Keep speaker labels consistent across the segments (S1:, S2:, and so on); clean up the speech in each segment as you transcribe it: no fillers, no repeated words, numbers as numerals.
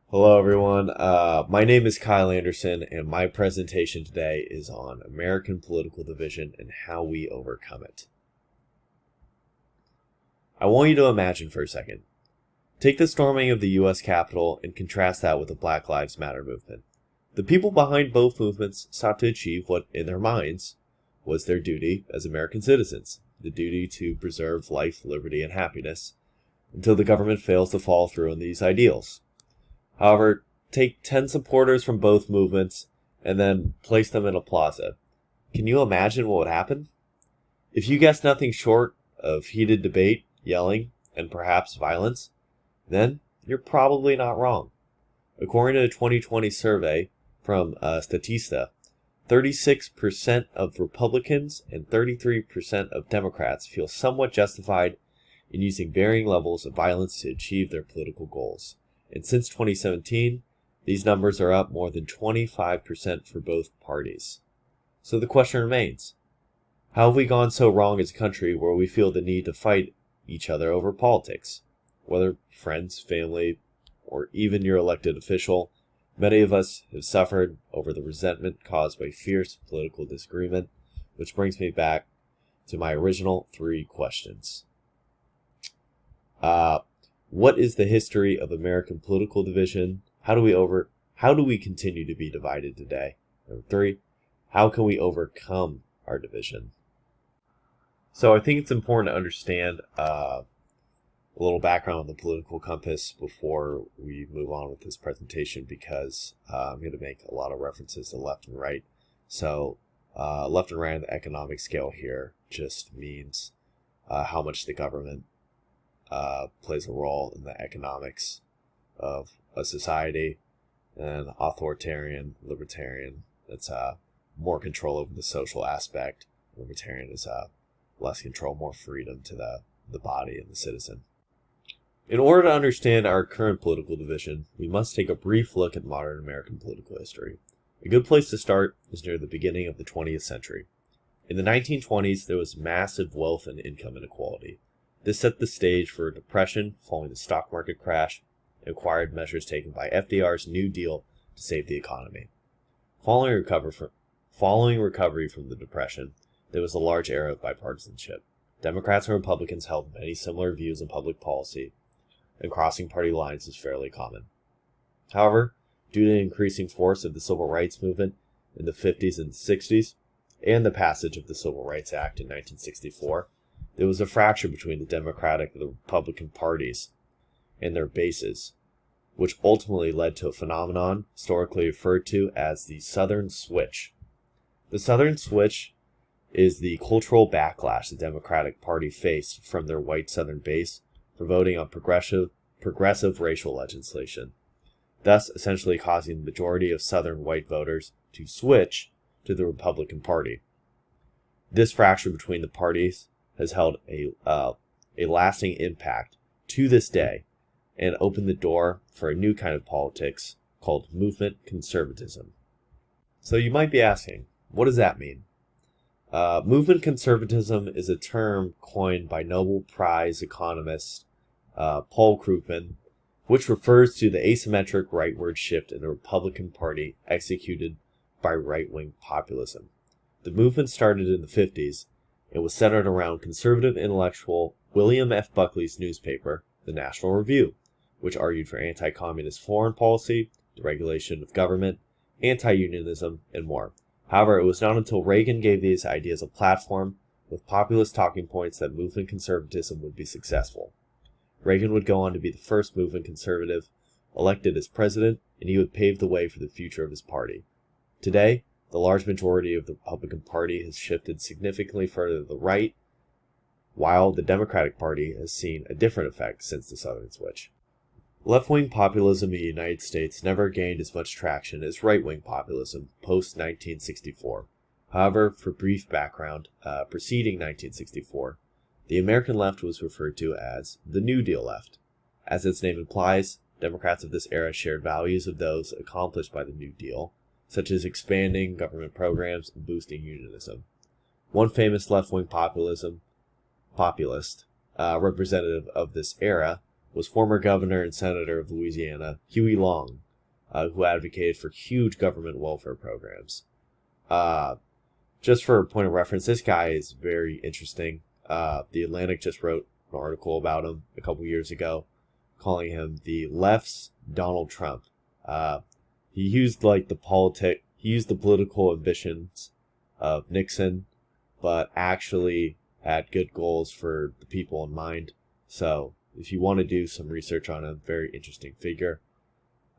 S1: Hello, everyone. My name is Kyle Anderson, and my presentation today is on American political division and how we overcome it. I want you to imagine for a second. Take the storming of the U.S. Capitol and contrast that with the Black Lives Matter movement. The people behind both movements sought to achieve what, in their minds, was their duty as American citizens, the duty to preserve life, liberty, and happiness, until the government fails to follow through on these ideals. However, take 10 supporters from both movements and then place them in a plaza. Can you imagine what would happen? If you guess nothing short of heated debate, yelling, and perhaps violence, then you're probably not wrong. According to a 2020 survey from Statista, 36% of Republicans and 33% of Democrats feel somewhat justified in using varying levels of violence to achieve their political goals. And since 2017, these numbers are up more than 25% for both parties. So the question remains, how have we gone so wrong as a country where we feel the need to fight each other over politics? Whether friends, family, or even your elected official, many of us have suffered over the resentment caused by fierce political disagreement, which brings me back to my original 3 questions. What is the history of American political division? How do we continue to be divided today? Number 3, how can we overcome our division? So I think it's important to understand a little background on the political compass before we move on with this presentation, because I'm going to make a lot of references to left and right. So left and right on the economic scale here just means how much the government plays a role in the economics of a society, and authoritarian, libertarian, it's more control over the social aspect. Libertarian is less control, more freedom to the body and the citizen. In order to understand our current political division, we must take a brief look at modern American political history. A good place to start is near the beginning of the 20th century. In the 1920s, there was massive wealth and income inequality. This set the stage for a depression following the stock market crash and required measures taken by FDR's New Deal to save the economy. Following recovery from the depression, there was a large era of bipartisanship. Democrats and Republicans held many similar views on public policy, and crossing party lines was fairly common. However, due to the increasing force of the civil rights movement in the 50s and 60s, and the passage of the Civil Rights Act in 1964, there was a fracture between the Democratic and the Republican parties and their bases, which ultimately led to a phenomenon historically referred to as the Southern Switch. The Southern Switch is the cultural backlash the Democratic Party faced from their white Southern base for voting on progressive racial legislation, thus essentially causing the majority of Southern white voters to switch to the Republican Party. This fracture between the parties has held a lasting impact to this day and opened the door for a new kind of politics called movement conservatism. So you might be asking, what does that mean? Movement conservatism is a term coined by Nobel Prize economist Paul Krugman, which refers to the asymmetric rightward shift in the Republican Party executed by right-wing populism. The movement started in the 50s and was centered around conservative intellectual William F. Buckley's newspaper, The National Review, which argued for anti-communist foreign policy, deregulation of government, anti-unionism, and more. However, it was not until Reagan gave these ideas a platform with populist talking points that movement conservatism would be successful. Reagan would go on to be the first movement conservative elected as president, and he would pave the way for the future of his party. Today, the large majority of the Republican Party has shifted significantly further to the right, while the Democratic Party has seen a different effect since the Southern Switch. Left-wing populism in the United States never gained as much traction as right-wing populism post-1964. However, for brief background, preceding 1964, the American left was referred to as the New Deal left. As its name implies, Democrats of this era shared values of those accomplished by the New Deal, such as expanding government programs and boosting unionism. One famous left-wing populist representative of this era was former governor and senator of Louisiana, Huey Long, who advocated for huge government welfare programs. Just for a point of reference, this guy is very interesting. The Atlantic just wrote an article about him a couple years ago, calling him the left's Donald Trump. He used the political ambitions of Nixon, but actually had good goals for the people in mind. So if you want to do some research on him, very interesting figure.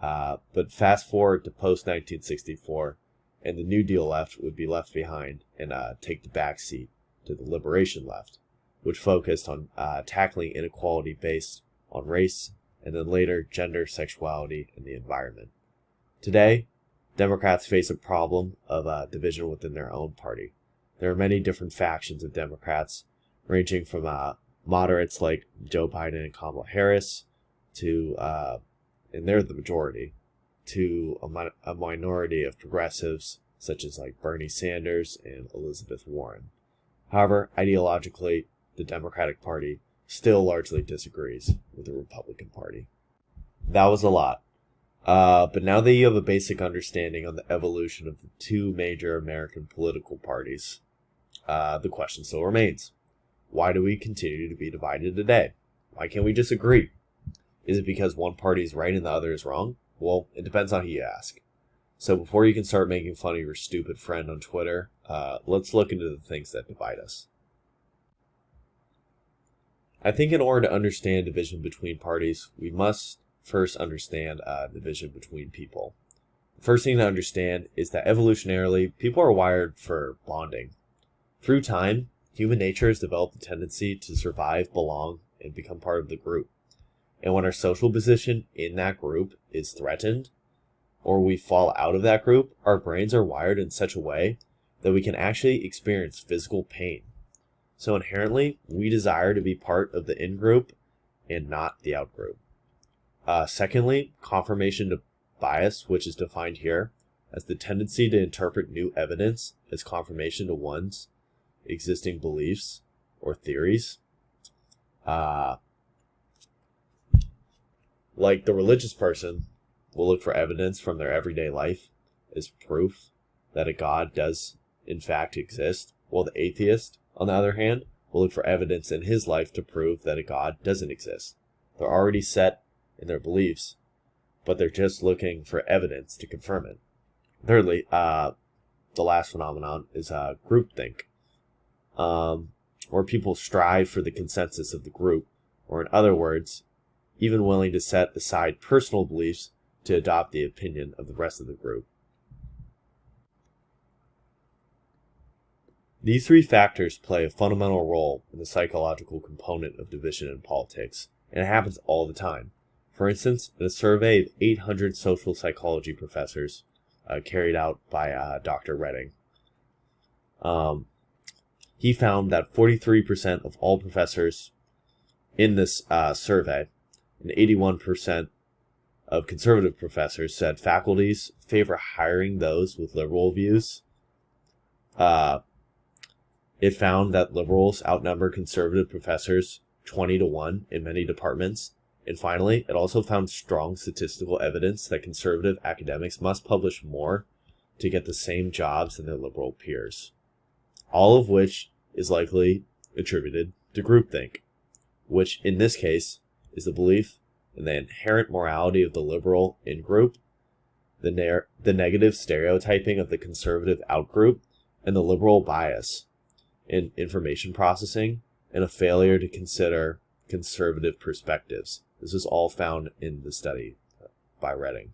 S1: But fast forward to post 1964, and the New Deal left would be left behind and take the back seat to the Liberation left, which focused on tackling inequality based on race, and then later gender, sexuality, and the environment. Today, Democrats face a problem of division within their own party. There are many different factions of Democrats, ranging from moderates like Joe Biden and Kamala Harris to, and they're the majority, to a minority of progressives such as like Bernie Sanders and Elizabeth Warren. However, ideologically, the Democratic Party still largely disagrees with the Republican Party. That was a lot. But now that you have a basic understanding on the evolution of the two major American political parties, the question still remains. Why do we continue to be divided today? Why can't we just agree? Is it because one party is right and the other is wrong? Well, it depends on who you ask. So before you can start making fun of your stupid friend on Twitter, let's look into the things that divide us. I think in order to understand division between parties, we must first understand division between people. The first thing to understand is that evolutionarily, people are wired for bonding. Through time, human nature has developed the tendency to survive, belong, and become part of the group. And when our social position in that group is threatened, or we fall out of that group, our brains are wired in such a way that we can actually experience physical pain. So inherently, we desire to be part of the in-group and not the out-group. Secondly, confirmation bias, which is defined here as the tendency to interpret new evidence as confirmation to one's existing beliefs or theories. Like the religious person will look for evidence from their everyday life as proof that a God does in fact exist, while the atheist, on the other hand, will look for evidence in his life to prove that a God doesn't exist. They're already set in their beliefs, but they're just looking for evidence to confirm it. Thirdly, the last phenomenon is groupthink, where people strive for the consensus of the group, or in other words, even willing to set aside personal beliefs to adopt the opinion of the rest of the group. These three factors play a fundamental role in the psychological component of division in politics, and it happens all the time. For instance, in a survey of 800 social psychology professors carried out by Dr. Redding, he found that 43% of all professors in this survey and 81% of conservative professors said faculties favor hiring those with liberal views. It found that liberals outnumber conservative professors 20-1 in many departments. And finally, it also found strong statistical evidence that conservative academics must publish more to get the same jobs than their liberal peers. All of which is likely attributed to groupthink, which in this case is the belief in the inherent morality of the liberal in-group, the negative stereotyping of the conservative out-group, and the liberal bias in information processing, and a failure to consider conservative perspectives. This was all found in the study by Redding.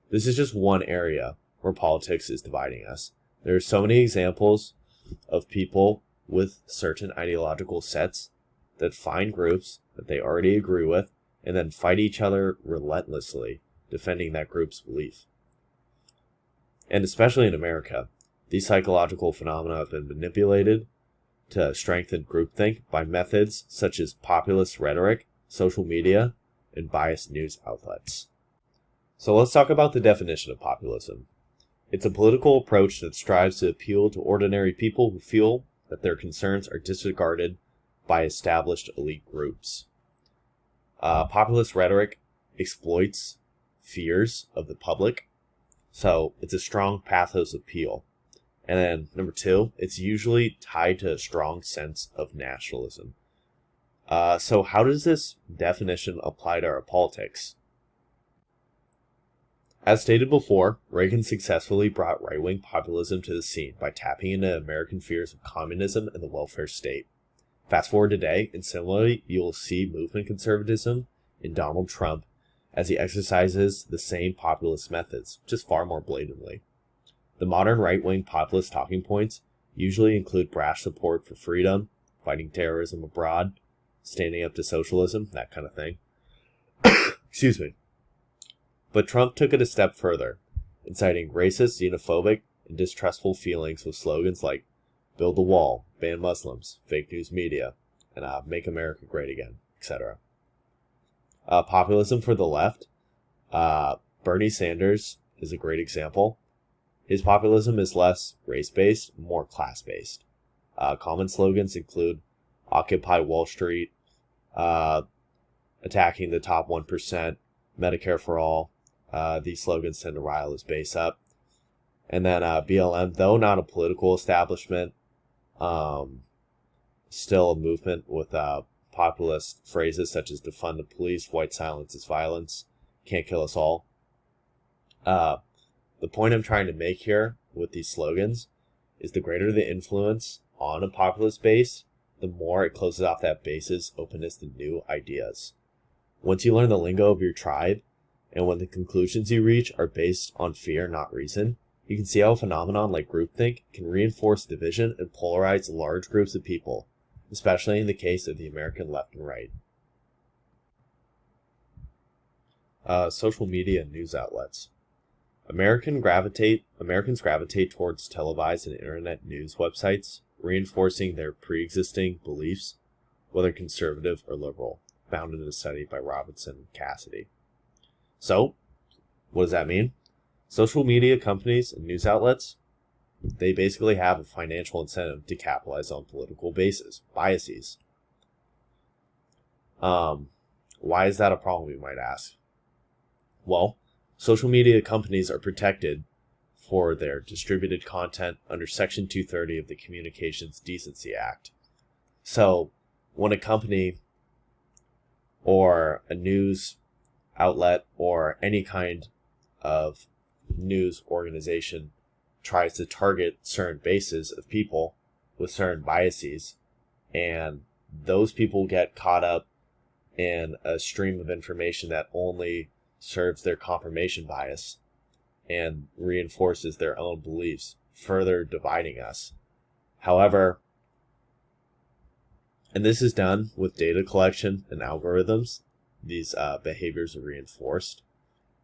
S1: This is just one area where politics is dividing us. There are so many examples of people with certain ideological sets that find groups that they already agree with and then fight each other relentlessly, defending that group's belief. And especially in America, these psychological phenomena have been manipulated to strengthen groupthink by methods such as populist rhetoric, social media, and biased news outlets. So let's talk about the definition of populism. It's a political approach that strives to appeal to ordinary people who feel that their concerns are disregarded by established elite groups. Populist rhetoric exploits fears of the public, so it's a strong pathos appeal. And then number two, it's usually tied to a strong sense of nationalism. So how does this definition apply to our politics? As stated before, Reagan successfully brought right-wing populism to the scene by tapping into American fears of communism and the welfare state. Fast forward today, and similarly, you will see movement conservatism in Donald Trump as he exercises the same populist methods, just far more blatantly. The modern right-wing populist talking points usually include brash support for freedom, fighting terrorism abroad, standing up to socialism, that kind of thing. Excuse me. But Trump took it a step further, inciting racist, xenophobic, and distrustful feelings with slogans like build the wall, ban Muslims, fake news media, and make America great again, etc. Populism for the left. Bernie Sanders is a great example. His populism is less race-based, more class-based. Common slogans include Occupy Wall Street, attacking the top 1%, Medicare for all. These slogans tend to rile his base up. And then BLM, though not a political establishment, still a movement with populist phrases such as defund the police, white silence is violence, can't kill us all. The point I'm trying to make here with these slogans is the greater the influence on a populist base, the more it closes off that base's openness to new ideas. Once you learn the lingo of your tribe, and when the conclusions you reach are based on fear, not reason, you can see how a phenomenon like groupthink can reinforce division and polarize large groups of people, especially in the case of the American left and right. Social media and news outlets. Americans gravitate towards televised and internet news websites, reinforcing their pre-existing beliefs, whether conservative or liberal, found in a study by Robinson and Cassidy. So, what does that mean? Social media companies and news outlets, they basically have a financial incentive to capitalize on political biases. Why is that a problem, you might ask? Well, social media companies are protected for their distributed content under Section 230 of the Communications Decency Act. So, when a company or a news outlet or any kind of news organization tries to target certain bases of people with certain biases, and those people get caught up in a stream of information that only serves their confirmation bias and reinforces their own beliefs, further dividing us. However, and this is done with data collection and algorithms, these behaviors are reinforced,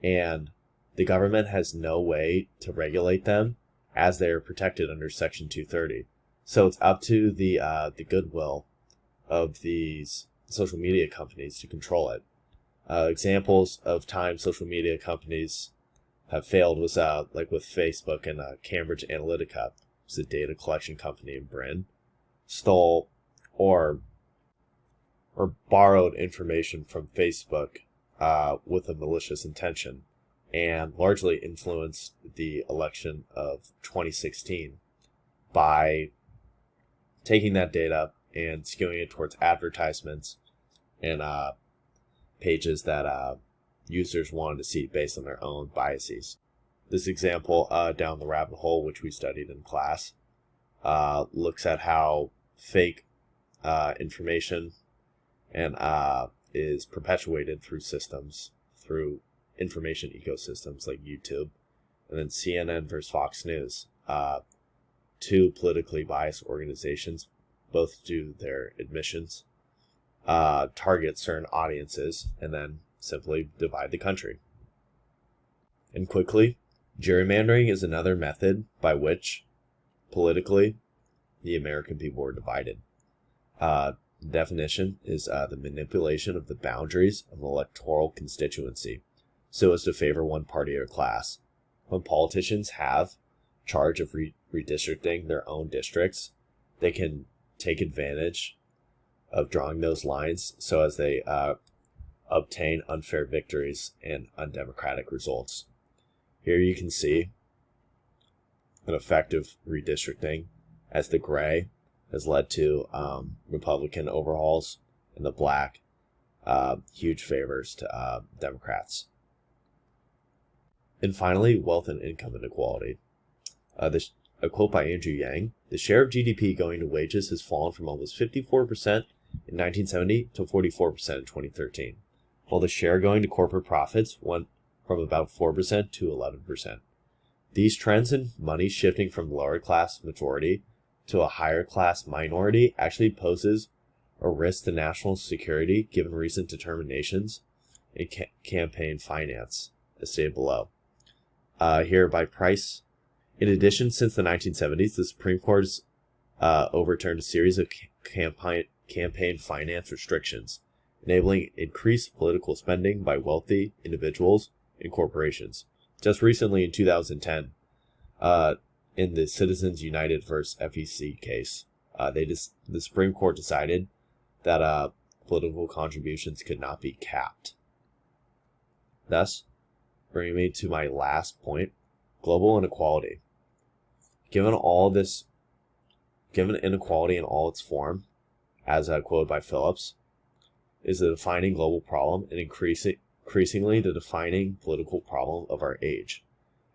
S1: and the government has no way to regulate them as they are protected under Section 230. So it's up to the goodwill of these social media companies to control it. Examples of times social media companies have failed was like with Facebook and Cambridge Analytica, which is a data collection company in Britain, stole or borrowed information from Facebook with a malicious intention, and largely influenced the election of 2016 by taking that data and skewing it towards advertisements and pages that users wanted to see based on their own biases. This example down the rabbit hole, which we studied in class, looks at how fake information and is perpetuated through information ecosystems like YouTube, and then CNN versus Fox News, two politically biased organizations, both do their admissions, target certain audiences, and then simply divide the country. And quickly, gerrymandering is another method by which, politically, the American people are divided. Definition is the manipulation of the boundaries of an electoral constituency so as to favor one party or class. When politicians have charge of redistricting their own districts, they can take advantage of drawing those lines so as they obtain unfair victories and undemocratic results. Here you can see an effective redistricting, as the gray has led to Republican overhauls, and the black huge favors to Democrats. And finally, wealth and income inequality. A quote by Andrew Yang: "The share of GDP going to wages has fallen from almost 54% in 1970 to 44% in 2013, while the share going to corporate profits went from about 4% to 11%. These trends in money shifting from lower class majority to a higher class minority actually poses a risk to national security given recent determinations in campaign finance, as stated below." Here by Price. In addition, since the 1970s, the Supreme Court has overturned a series of campaign finance restrictions, enabling increased political spending by wealthy individuals and corporations. Just recently, in 2010, in the Citizens United versus FEC case, the Supreme Court decided that political contributions could not be capped. Thus, bringing me to my last point, global inequality. Given inequality in all its form, as quoted by Phillips, is a defining global problem and increasingly the defining political problem of our age.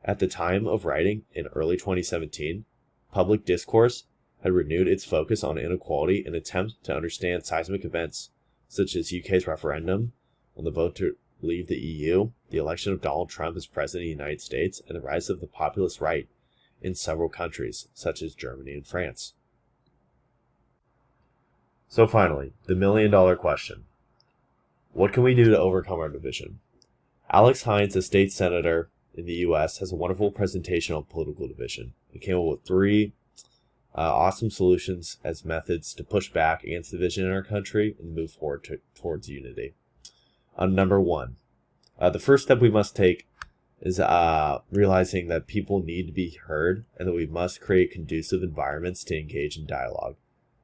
S1: At the time of writing, in early 2017, public discourse had renewed its focus on inequality in an attempt to understand seismic events such as UK's referendum on the vote to leave the EU, the election of Donald Trump as president of the United States, and the rise of the populist right in several countries, such as Germany and France. So finally, the million-dollar question. What can we do to overcome our division? Alex Hines, a state senator in the U.S., has a wonderful presentation on political division. He came up with 3 awesome solutions as methods to push back against division in our country and move forward towards unity. Number 1, the first step we must take is realizing that people need to be heard and that we must create conducive environments to engage in dialogue.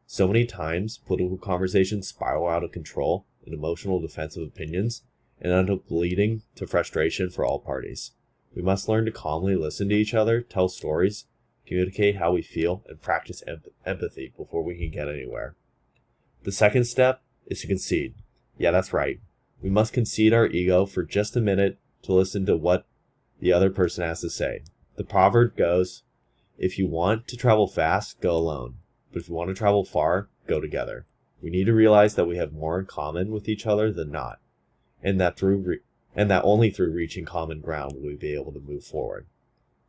S1: So many times, political conversations spiral out of control in emotional defensive opinions and end up leading to frustration for all parties. We must learn to calmly listen to each other, tell stories, communicate how we feel, and practice empathy before we can get anywhere. The second step is to concede. Yeah, that's right. We must concede our ego for just a minute to listen to what the other person has to say. The proverb goes, if you want to travel fast, go alone. But if you want to travel far, go together. We need to realize that we have more in common with each other than not, and that only through reaching common ground will we be able to move forward.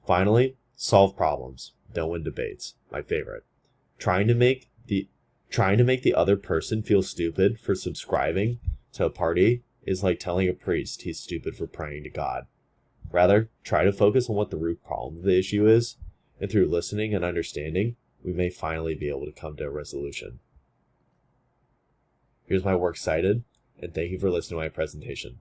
S1: Finally, solve problems. Don't win debates. My favorite. Trying to make the other person feel stupid for subscribing to a party is like telling a priest he's stupid for praying to God. Rather, try to focus on what the root problem of the issue is, and through listening and understanding, we may finally be able to come to a resolution. Here's my works cited, and thank you for listening to my presentation.